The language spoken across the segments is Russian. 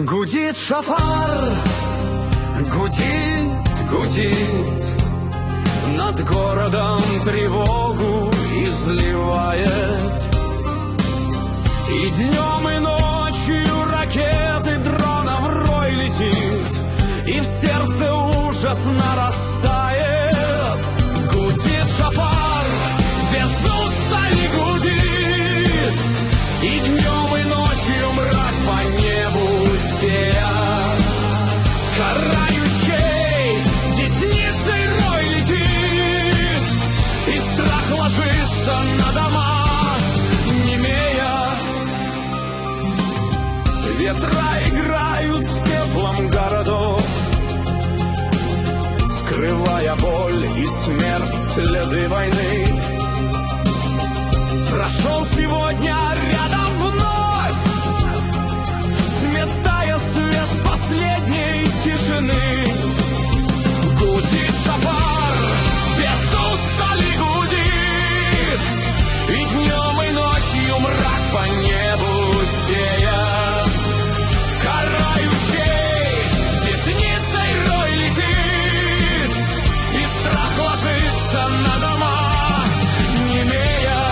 Гудит шафар, гудит, гудит, над городом тревогу изливает. И днем, и ночью ракеты дронов рой летит, и в сердце ужас нарастает. Гудит шафар, без устали гудит, и днем, и ночью мрак по небу сея. Карающей десницей рой летит, и страх ложится на дома, немея. Ветра играют с пеплом городов, скрывая боль и смерть, следы войны. Прошел сегодня рядом вновь, сметая свет последней тишины. Гудит шафар, без устали гудит, и днем, и ночью мрак по небу сея. Карающей десницей рой летит, и страх ложится на дома, немея.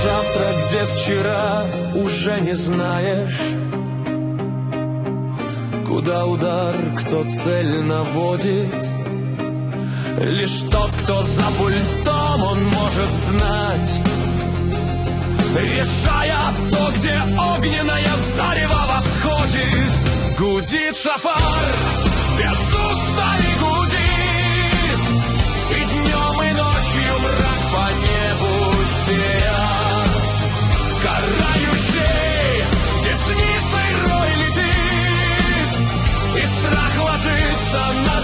Завтра, где вчера, уже не знаешь. Куда удар, кто цель наводит. Лишь тот, кто за пультом, он может знать, решая то, где огненное зарево восходит. Гудит шафар, без устали гудит, и днем, и ночью мрак по небу сея. Карающей десницей рой летит, и страх ложится на